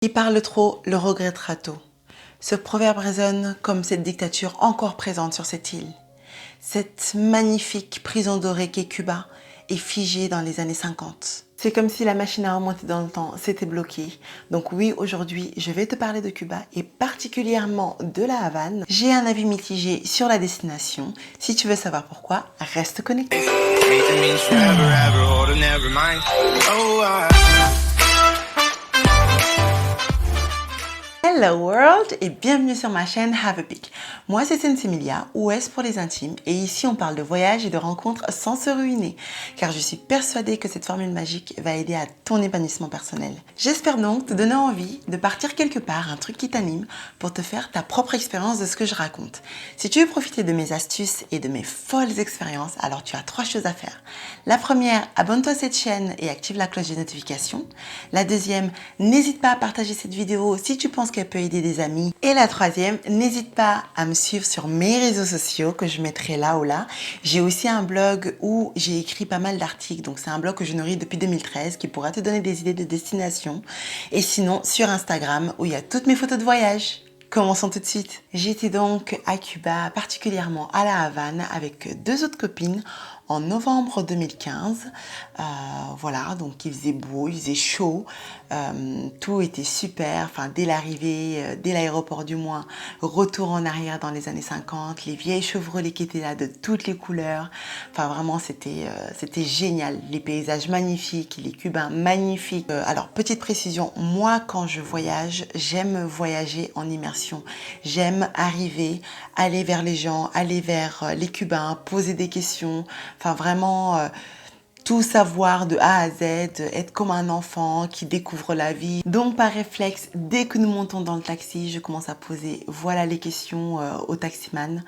Qui parle trop le regrettera tôt. Ce proverbe résonne comme cette dictature encore présente sur cette île. Cette magnifique prison dorée qu'est Cuba est figée dans les années 50. C'est comme si la machine à remonter dans le temps s'était bloquée. Donc oui, aujourd'hui, je vais te parler de Cuba et particulièrement de la Havane. J'ai un avis mitigé sur la destination. Si tu veux savoir pourquoi, reste connecté. Hello world et bienvenue sur ma chaîne Have a Peek. Moi c'est Sensimilia, OS pour les intimes, et ici on parle de voyage et de rencontres sans se ruiner, car je suis persuadée que cette formule magique va aider à ton épanouissement personnel. J'espère donc te donner envie de partir quelque part, un truc qui t'anime, pour te faire ta propre expérience de ce que je raconte. Si tu veux profiter de mes astuces et de mes folles expériences, alors tu as 3 choses à faire. La première, abonne-toi à cette chaîne et active la cloche des notifications. La deuxième, n'hésite pas à partager cette vidéo si tu penses qu'elle peut aider des amis. Et la troisième, n'hésite pas à me suivre sur mes réseaux sociaux que je mettrai là ou là. J'ai aussi un blog où j'ai écrit pas mal d'articles. Donc c'est un blog que je nourris depuis 2013 qui pourra te donner des idées de destination. Et sinon sur Instagram où il y a toutes mes photos de voyage. Commençons tout de suite. J'étais donc à Cuba, particulièrement à la Havane, avec 2 autres copines en novembre 2015. Voilà, donc il faisait beau, il faisait chaud, tout était super. Enfin, dès l'arrivée, dès l'aéroport du moins, retour en arrière dans les années 50, les vieilles Chevrolet qui étaient là de toutes les couleurs. Enfin, vraiment, c'était génial. Les paysages magnifiques, les Cubains magnifiques. Alors, petite précision, moi, quand je voyage, j'aime voyager en immersion. J'aime arriver, aller vers les gens, aller vers les Cubains, poser des questions. Enfin, vraiment, tout savoir de A à Z, être comme un enfant qui découvre la vie. Donc, par réflexe, dès que nous montons dans le taxi, je commence à poser, voilà les questions au taximan.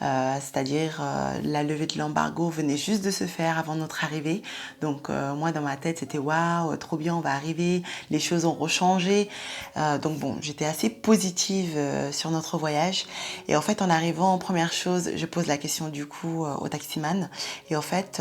C'est-à-dire, la levée de l'embargo venait juste de se faire avant notre arrivée. Donc, moi, dans ma tête, c'était waouh, trop bien, on va arriver, les choses ont rechangé. Donc, bon, j'étais assez positive sur notre voyage. Et en fait, en arrivant, première chose, je pose la question du coup au taximan. Et en fait,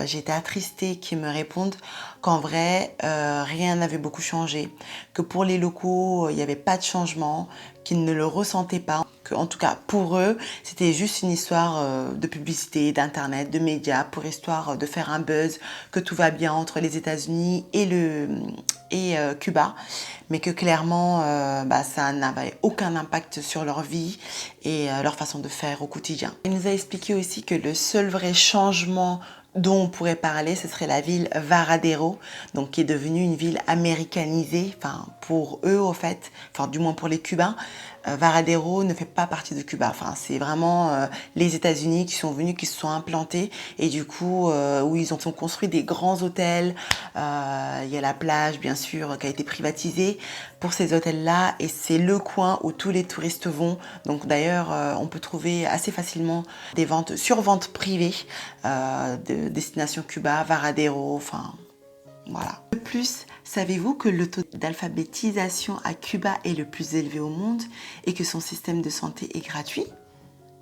j'ai été attristée qu'ils me répondent qu'en vrai, rien n'avait beaucoup changé. Que pour les locaux, il n'y avait pas de changement, qu'ils ne le ressentaient pas. Que, en tout cas, pour eux, c'était juste une histoire de publicité, d'internet, de médias, pour histoire de faire un buzz, que tout va bien entre les États-Unis et Cuba, mais que clairement, ça n'avait aucun impact sur leur vie et leur façon de faire au quotidien. Il nous a expliqué aussi que le seul vrai changement dont on pourrait parler, ce serait la ville Varadero, donc qui est devenue une ville américanisée, enfin pour eux au fait, enfin du moins pour les Cubains. Varadero ne fait pas partie de Cuba, enfin c'est vraiment les États-Unis qui sont venus, qui se sont implantés et du coup où ils ont construit des grands hôtels. Il y a la plage bien sûr qui a été privatisée pour ces hôtels-là et c'est le coin où tous les touristes vont. Donc d'ailleurs on peut trouver assez facilement des ventes sur vente privée de destination Cuba, Varadero, enfin voilà. De plus, savez-vous que le taux d'alphabétisation à Cuba est le plus élevé au monde et que son système de santé est gratuit?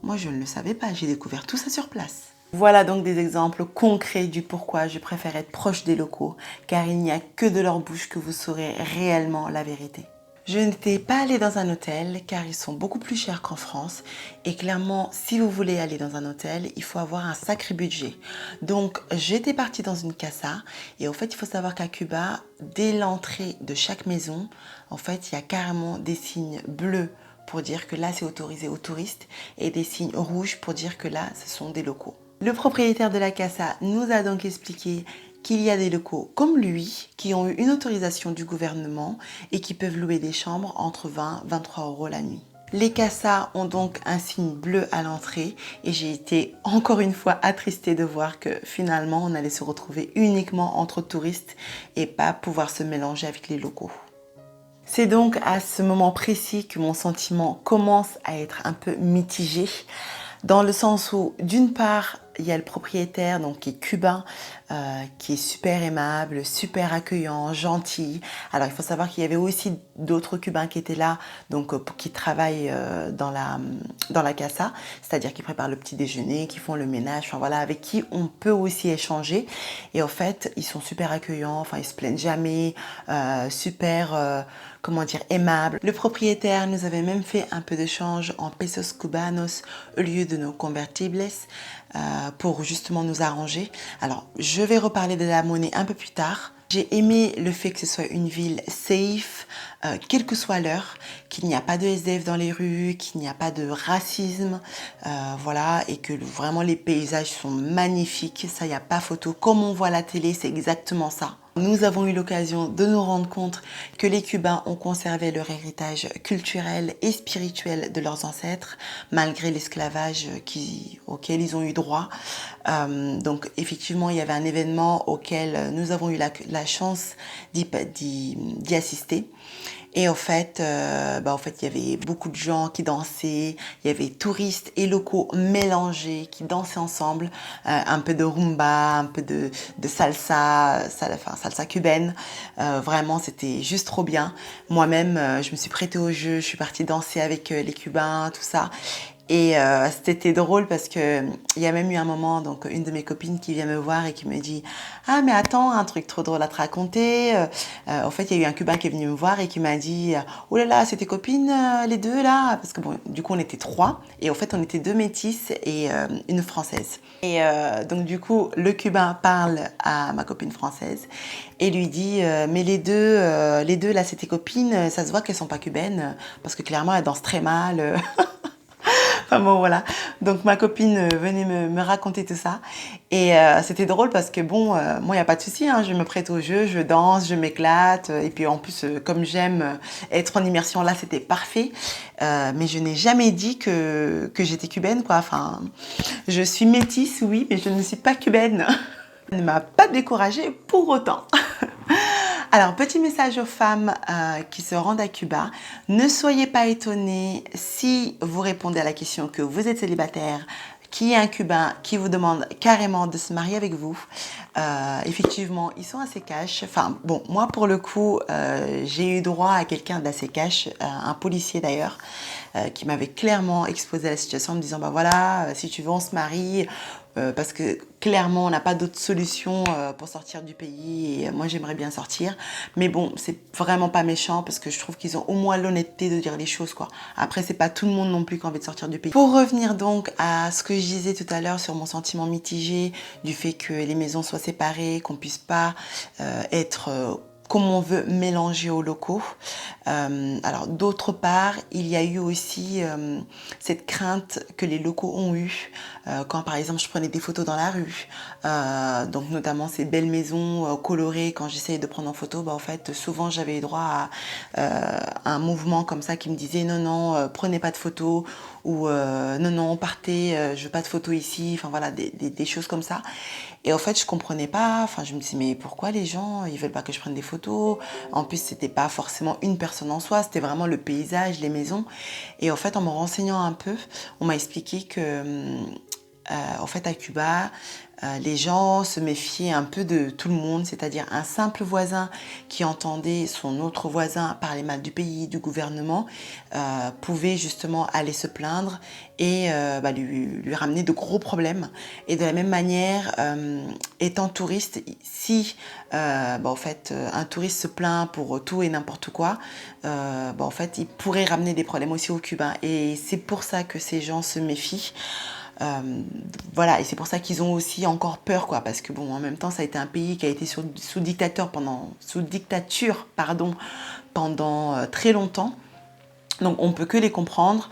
Moi, je ne le savais pas, j'ai découvert tout ça sur place. Voilà donc des exemples concrets du pourquoi je préfère être proche des locaux, car il n'y a que de leur bouche que vous saurez réellement la vérité. Je n'étais pas allée dans un hôtel car ils sont beaucoup plus chers qu'en France et clairement si vous voulez aller dans un hôtel il faut avoir un sacré budget. Donc j'étais partie dans une casa et en fait il faut savoir qu'à Cuba dès l'entrée de chaque maison en fait il y a carrément des signes bleus pour dire que là c'est autorisé aux touristes et des signes rouges pour dire que là ce sont des locaux. Le propriétaire de la casa nous a donc expliqué qu'il y a des locaux comme lui qui ont eu une autorisation du gouvernement et qui peuvent louer des chambres entre 20 et 23 € la nuit. Les casas ont donc un signe bleu à l'entrée et j'ai été encore une fois attristée de voir que finalement on allait se retrouver uniquement entre touristes et pas pouvoir se mélanger avec les locaux. C'est donc à ce moment précis que mon sentiment commence à être un peu mitigé, dans le sens où d'une part il y a le propriétaire donc qui est cubain, qui est super aimable, super accueillant, gentil. Alors il faut savoir qu'il y avait aussi d'autres Cubains qui étaient là, donc qui travaillent dans la casa, c'est-à-dire qui préparent le petit déjeuner, qui font le ménage, enfin voilà, avec qui on peut aussi échanger. Et en fait, ils sont super accueillants, enfin ils se plaignent jamais, super comment dire, aimable. Le propriétaire nous avait même fait un peu de change en pesos cubanos au lieu de nos convertibles pour justement nous arranger. Alors, je vais reparler de la monnaie un peu plus tard. J'ai aimé le fait que ce soit une ville safe, quelle que soit l'heure, qu'il n'y a pas de SDF dans les rues, qu'il n'y a pas de racisme, voilà, et que vraiment les paysages sont magnifiques, ça il n'y a pas photo. Comme on voit à la télé, c'est exactement ça. Nous avons eu l'occasion de nous rendre compte que les Cubains ont conservé leur héritage culturel et spirituel de leurs ancêtres, malgré l'esclavage auquel ils ont eu droit. Donc effectivement, il y avait un événement auquel nous avons eu la chance d'y assister. Et en fait, il y avait beaucoup de gens qui dansaient, il y avait touristes et locaux mélangés qui dansaient ensemble, un peu de rumba, un peu de salsa cubaine. Vraiment, c'était juste trop bien. Moi-même, je me suis prêtée au jeu, je suis partie danser avec les Cubains, tout ça. Et c'était drôle parce que il y a même eu un moment, donc une de mes copines qui vient me voir et qui me dit ah mais attends, un truc trop drôle à te raconter. En fait, il y a eu un Cubain qui est venu me voir et qui m'a dit oh là là, c'est tes copines les deux là, parce que bon, du coup on était trois et en fait on était deux métisses et une française. Et donc du coup le Cubain parle à ma copine française et lui dit mais les deux là c'est tes copines, ça se voit qu'elles sont pas cubaines parce que clairement elles dansent très mal. Enfin bon, voilà. Donc ma copine venait me raconter tout ça. Et c'était drôle parce que bon, moi, il n'y a pas de souci, hein, je me prête au jeu, je danse, je m'éclate. Et puis en plus, comme j'aime être en immersion, là, c'était parfait. Mais je n'ai jamais dit que j'étais cubaine, quoi. Enfin, je suis métisse, oui, mais je ne suis pas cubaine. Ça ne m'a pas découragée pour autant. Alors, petit message aux femmes qui se rendent à Cuba. Ne soyez pas étonnés si vous répondez à la question que vous êtes célibataire, qui est un Cubain qui vous demande carrément de se marier avec vous. Effectivement, ils sont assez cash. Enfin, bon, moi, pour le coup, j'ai eu droit à quelqu'un d'assez cash, un policier d'ailleurs, qui m'avait clairement exposé la situation en me disant, bah voilà, si tu veux, on se marie. Parce que clairement, on n'a pas d'autre solution pour sortir du pays et moi, j'aimerais bien sortir. Mais bon, c'est vraiment pas méchant parce que je trouve qu'ils ont au moins l'honnêteté de dire les choses, quoi. Après, c'est pas tout le monde non plus qui a envie de sortir du pays. Pour revenir donc à ce que je disais tout à l'heure sur mon sentiment mitigé du fait que les maisons soient séparées, qu'on puisse pas être comme on veut mélanger aux locaux. Alors d'autre part, il y a eu aussi cette crainte que les locaux ont eue quand par exemple je prenais des photos dans la rue, donc notamment ces belles maisons colorées. Quand j'essayais de prendre en photo, bah, en fait souvent j'avais eu droit à un mouvement comme ça qui me disait non non, prenez pas de photos, ou non non, partez, je veux pas de photos ici, enfin voilà, des choses comme ça. Et en fait je comprenais pas, enfin je me disais mais pourquoi les gens ils veulent pas que je prenne des photos? En plus c'était pas forcément une personne en soi, c'était vraiment le paysage, les maisons. Et en fait en me renseignant un peu, on m'a expliqué que en fait à Cuba, les gens se méfiaient un peu de tout le monde, c'est-à-dire un simple voisin qui entendait son autre voisin parler mal du pays, du gouvernement, pouvait justement aller se plaindre et lui ramener de gros problèmes. Et de la même manière, étant touriste, si en fait, un touriste se plaint pour tout et n'importe quoi, en fait, il pourrait ramener des problèmes aussi aux Cubains. Et c'est pour ça que ces gens se méfient. Voilà, et c'est pour ça qu'ils ont aussi encore peur, quoi, parce que bon, en même temps, ça a été un pays qui a été sous dictature pendant très longtemps. Donc on peut que les comprendre.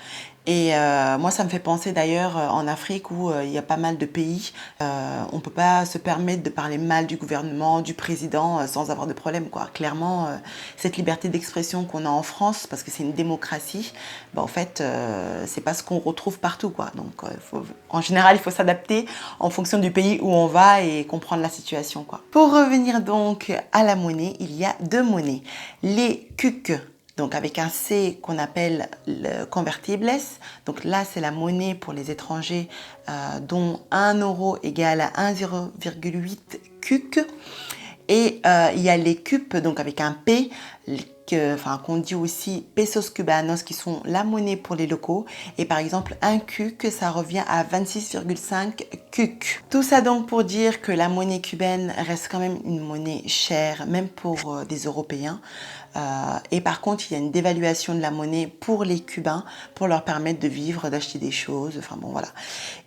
Et moi, ça me fait penser d'ailleurs en Afrique où il y a pas mal de pays. On ne peut pas se permettre de parler mal du gouvernement, du président sans avoir de problème, quoi. Clairement, cette liberté d'expression qu'on a en France, parce que c'est une démocratie, en fait, c'est pas ce qu'on retrouve partout, quoi. Donc, en général, il faut s'adapter en fonction du pays où on va et comprendre la situation, quoi. Pour revenir donc à la monnaie, il y a deux monnaies. Les cucs. Donc avec un C qu'on appelle le convertibles. Donc là, c'est la monnaie pour les étrangers dont 1 euro égale à 1,08 cuc. Et il y a les cupes, donc avec un P, qu'on dit aussi pesos cubanos, qui sont la monnaie pour les locaux. Et par exemple, un cuc, ça revient à 26,5 cuc. Tout ça donc pour dire que la monnaie cubaine reste quand même une monnaie chère, même pour des Européens. Et par contre, il y a une dévaluation de la monnaie pour les Cubains, pour leur permettre de vivre, d'acheter des choses, enfin bon voilà.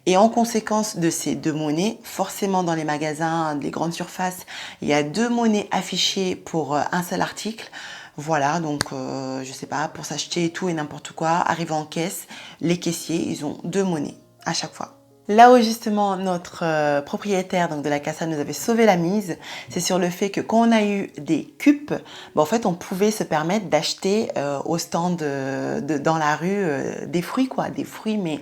Et en conséquence de ces deux monnaies, forcément dans les magasins, les grandes surfaces, il y a deux monnaies affichées pour un seul article. Voilà, donc je sais pas, pour s'acheter tout et n'importe quoi, arrivé en caisse, les caissiers, ils ont deux monnaies à chaque fois. Là où justement notre propriétaire donc de la casa nous avait sauvé la mise, c'est sur le fait que quand on a eu des cupes, en fait on pouvait se permettre d'acheter au stand dans la rue des fruits quoi, des fruits mais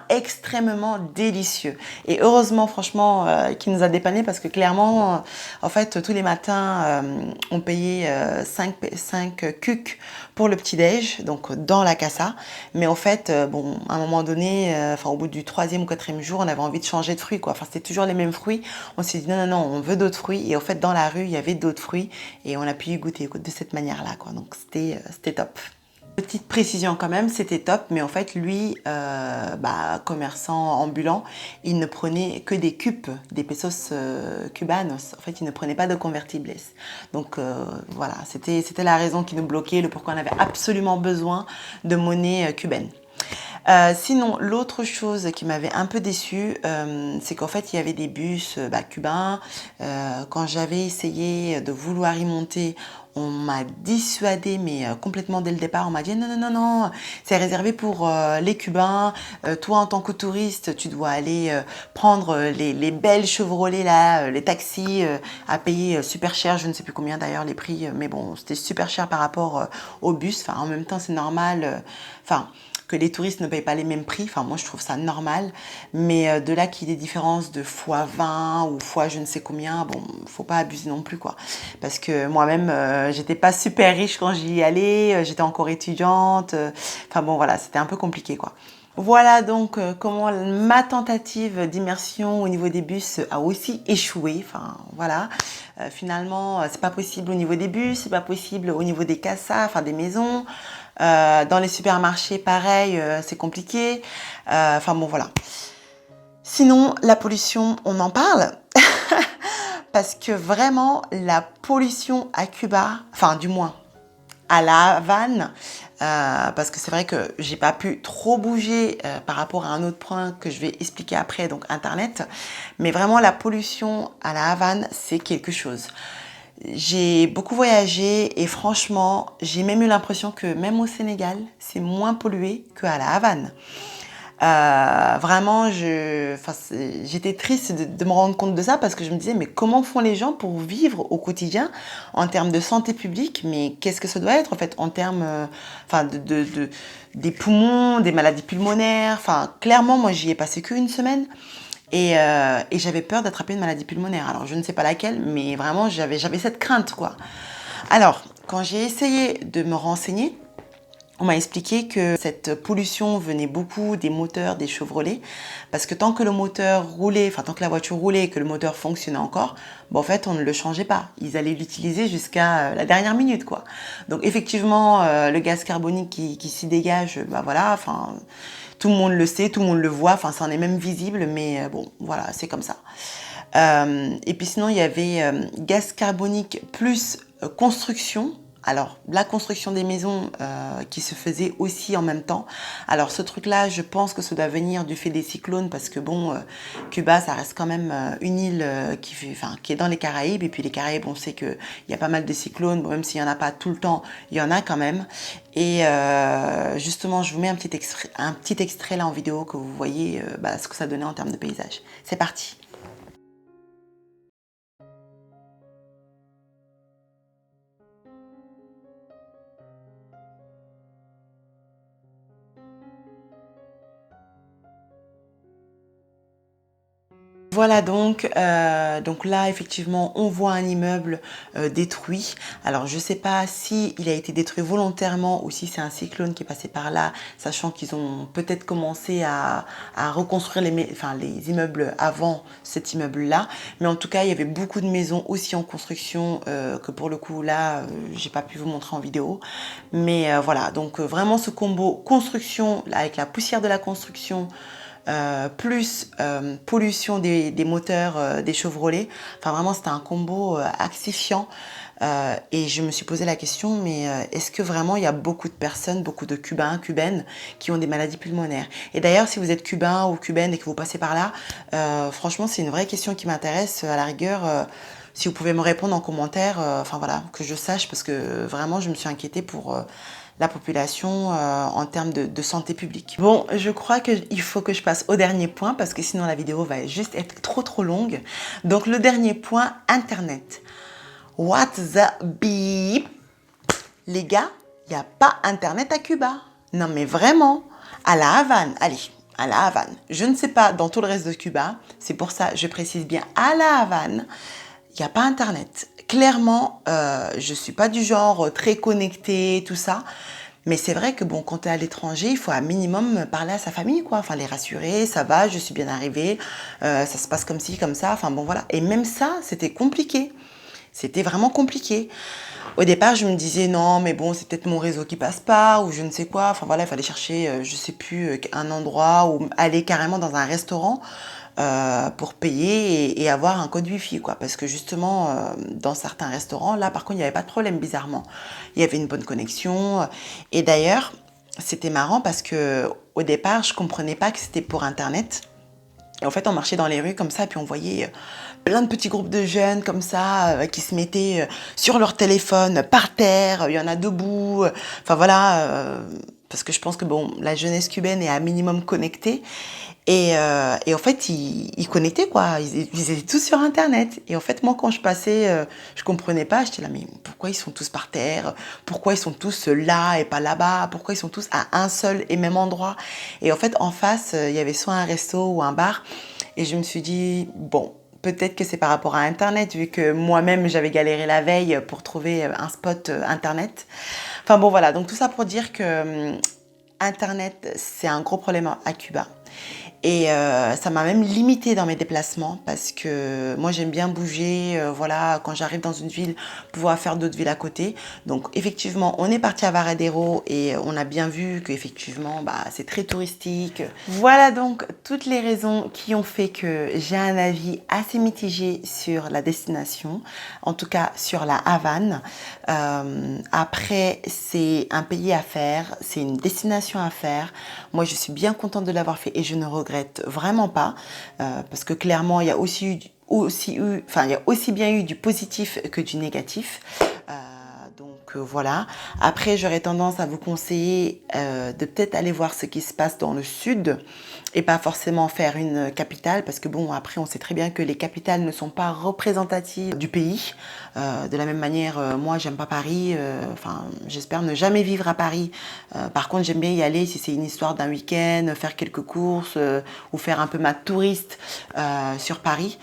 extrêmement délicieux. Et heureusement franchement qu'il nous a dépanné parce que clairement en fait tous les matins on payait 5 cucs pour le petit-déj, donc dans la casa. Mais en fait, bon, à un moment donné, au bout du 3e ou 4e jour, on avait envie de changer de fruits, quoi. Enfin, c'était toujours les mêmes fruits. On s'est dit non, non, non, on veut d'autres fruits. Et en fait, dans la rue, il y avait d'autres fruits et on a pu y goûter de cette manière-là, quoi. Donc, c'était top. Petite précision quand même, c'était top, mais en fait lui, commerçant ambulant, il ne prenait que des cupes, des pesos cubanos. En fait, il ne prenait pas de convertibles. Donc voilà, c'était la raison qui nous bloquait, le pourquoi on avait absolument besoin de monnaie cubaine. Sinon, l'autre chose qui m'avait un peu déçue, c'est qu'en fait, il y avait des bus cubains. Quand j'avais essayé de vouloir y monter, on m'a dissuadé, mais complètement dès le départ. On m'a dit non, non, non, non, c'est réservé pour les Cubains. Toi, en tant que touriste, tu dois aller prendre les belles Chevrolet, là, les taxis à payer super cher. Je ne sais plus combien d'ailleurs les prix, mais bon, c'était super cher par rapport au bus. Enfin, en même temps, c'est normal. Que les touristes ne payent pas les mêmes prix. Enfin, moi, je trouve ça normal. Mais de là qu'il y ait des différences de fois 20 ou fois je ne sais combien, bon, faut pas abuser non plus, quoi. Parce que moi-même, j'étais pas super riche quand j'y y allais. J'étais encore étudiante. Enfin bon, voilà, c'était un peu compliqué, quoi. Voilà donc comment ma tentative d'immersion au niveau des bus a aussi échoué. Enfin voilà, finalement c'est pas possible au niveau des bus, c'est pas possible au niveau des casas, enfin des maisons. Dans les supermarchés, pareil, c'est compliqué. Enfin bon voilà. Sinon la pollution, on en parle. Parce que vraiment la pollution à Cuba, enfin du moins à La Havane, parce que c'est vrai que j'ai pas pu trop bouger par rapport à un autre point que je vais expliquer après, donc Internet. Mais vraiment, la pollution à La Havane, c'est quelque chose. J'ai beaucoup voyagé et franchement, j'ai même eu l'impression que même au Sénégal, c'est moins pollué qu'à La Havane. Vraiment, j'étais triste de me rendre compte de ça parce que je me disais, mais comment font les gens pour vivre au quotidien en termes de santé publique? Mais qu'est-ce que ça doit être en fait en termes des poumons, des maladies pulmonaires? Enfin, clairement, moi, j'y ai passé qu'une semaine et j'avais peur d'attraper une maladie pulmonaire. Alors, je ne sais pas laquelle, mais vraiment, j'avais cette crainte, quoi. Alors, quand j'ai essayé de me renseigner, on m'a expliqué que cette pollution venait beaucoup des moteurs des Chevrolet, parce que tant que le moteur roulait, enfin tant que la voiture roulait et que le moteur fonctionnait encore, en fait on ne le changeait pas. Ils allaient l'utiliser jusqu'à la dernière minute, quoi. Donc effectivement, le gaz carbonique qui s'y dégage, voilà, enfin tout le monde le sait, tout le monde le voit, enfin ça en est même visible, mais bon, voilà, c'est comme ça. Et puis sinon il y avait gaz carbonique plus construction. Alors, la construction des maisons qui se faisait aussi en même temps. Alors, ce truc-là, je pense que ça doit venir du fait des cyclones parce que, bon, Cuba, ça reste quand même une île qui est dans les Caraïbes. Et puis, les Caraïbes, on sait qu'il y a pas mal de cyclones. Bon, même s'il n'y en a pas tout le temps, il y en a quand même. Et justement, je vous mets un petit extrait là en vidéo que vous voyez ce que ça donnait en termes de paysage. C'est parti. Voilà donc là effectivement on voit un immeuble détruit. Alors je sais pas si il a été détruit volontairement ou si c'est un cyclone qui est passé par là, sachant qu'ils ont peut-être commencé à reconstruire les immeubles avant cet immeuble là. Mais en tout cas il y avait beaucoup de maisons aussi en construction que pour le coup là j'ai pas pu vous montrer en vidéo. Mais voilà, donc vraiment ce combo construction avec la poussière de la construction, plus pollution des moteurs des Chevrolet. Enfin vraiment c'était un combo axifiant et je me suis posé la question, mais est-ce que vraiment il y a beaucoup de personnes, beaucoup de Cubains, Cubaines qui ont des maladies pulmonaires? Et d'ailleurs si vous êtes Cubain ou Cubaine et que vous passez par là, franchement c'est une vraie question qui m'intéresse. À la rigueur si vous pouvez me répondre en commentaire, enfin voilà, que je sache, parce que vraiment je me suis inquiétée pour la population en termes de santé publique. Bon, je crois qu'il faut que je passe au dernier point parce que sinon la vidéo va juste être trop longue. Donc le dernier point, Internet. What the beep? Les gars, il n'y a pas Internet à Cuba. Non mais vraiment, à la Havane, allez, à la Havane. Je ne sais pas dans tout le reste de Cuba, c'est pour ça je précise bien à la Havane, il n'y a pas Internet. Clairement, je ne suis pas du genre très connectée, tout ça. Mais c'est vrai que bon, quand tu es à l'étranger, il faut un minimum parler à sa famille, quoi. Enfin, les rassurer, ça va, je suis bien arrivée, ça se passe comme ci, comme ça. Enfin bon, voilà. Et même ça, c'était compliqué. C'était vraiment compliqué. Au départ, je me disais non, mais bon, c'est peut-être mon réseau qui passe pas ou je ne sais quoi. Enfin voilà, il fallait chercher, je sais plus, un endroit ou aller carrément dans un restaurant pour payer et avoir un code wifi, quoi. Parce que justement, dans certains restaurants, là, par contre, il n'y avait pas de problème, bizarrement. Il y avait une bonne connexion. Et d'ailleurs, c'était marrant parce que au départ, je comprenais pas que c'était pour Internet. Et en fait, on marchait dans les rues comme ça, puis on voyait plein de petits groupes de jeunes comme ça, qui se mettaient sur leur téléphone, par terre, il y en a debout. Enfin voilà, parce que je pense que bon, la jeunesse cubaine est à minimum connectée. Et en fait, ils connectaient, quoi. Ils étaient tous sur Internet. Et en fait, moi, quand je passais, je comprenais pas. J'étais là, mais pourquoi ils sont tous par terre? Pourquoi ils sont tous là et pas là-bas? Pourquoi ils sont tous à un seul et même endroit? Et en fait, en face, il y avait soit un resto ou un bar. Et je me suis dit, bon, peut-être que c'est par rapport à Internet, vu que moi-même, j'avais galéré la veille pour trouver un spot Internet. Enfin bon, voilà. Donc tout ça pour dire que Internet, c'est un gros problème à Cuba. Et ça m'a même limitée dans mes déplacements parce que moi j'aime bien bouger, voilà, quand j'arrive dans une ville, pouvoir faire d'autres villes à côté. Donc effectivement, on est parti à Varadero et on a bien vu qu'effectivement, bah, c'est très touristique. Voilà donc toutes les raisons qui ont fait que j'ai un avis assez mitigé sur la destination, en tout cas sur la Havane. Après, c'est un pays à faire, c'est une destination à faire. Moi, je suis bien contente de l'avoir fait et je ne regrette vraiment pas parce que clairement il y a il y a aussi bien eu du positif que du négatif. Donc voilà. Après, j'aurais tendance à vous conseiller de peut-être aller voir ce qui se passe dans le sud et pas forcément faire une capitale parce que bon, après on sait très bien que les capitales ne sont pas représentatives du pays. De la même manière, moi j'aime pas Paris, enfin j'espère ne jamais vivre à Paris. Par contre, j'aime bien y aller si c'est une histoire d'un week-end, faire quelques courses ou faire un peu ma touriste sur Paris.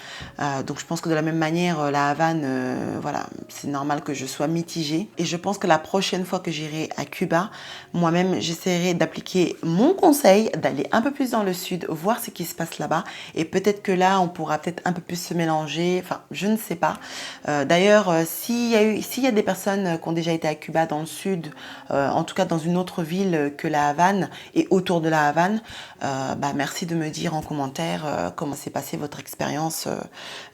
Donc je pense que de la même manière, la Havane, voilà, c'est normal que je sois mitigée. Et je pense que la prochaine fois que j'irai à Cuba, moi-même j'essaierai d'appliquer mon conseil, d'aller un peu plus dans le sud, voir ce qui se passe là-bas. Et peut-être que là, on pourra peut-être un peu plus se mélanger. Enfin, je ne sais pas. D'ailleurs, s'il y a des personnes qui ont déjà été à Cuba dans le sud, en tout cas dans une autre ville que la Havane et autour de la Havane, bah, merci de me dire en commentaire comment s'est passée votre expérience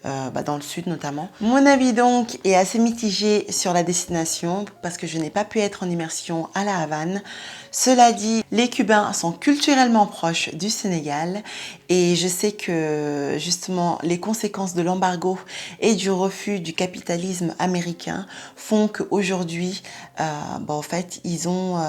dans le sud notamment. Mon avis donc est assez mitigé sur la destination parce que je n'ai pas pu être en immersion à la Havane. Cela dit, les Cubains sont culturellement proches du Sénégal et je sais que justement les conséquences de l'embargo et du refus du capitalisme américain font qu'aujourd'hui, en fait, ils ont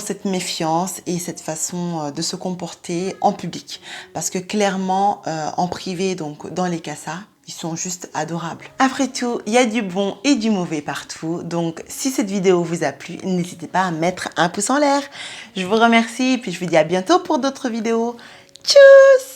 cette méfiance et cette façon de se comporter en public. Parce que clairement, en privé, donc dans les casas, ils sont juste adorables. Après tout, il y a du bon et du mauvais partout. Donc, si cette vidéo vous a plu, n'hésitez pas à mettre un pouce en l'air. Je vous remercie et puis je vous dis à bientôt pour d'autres vidéos. Tchuss!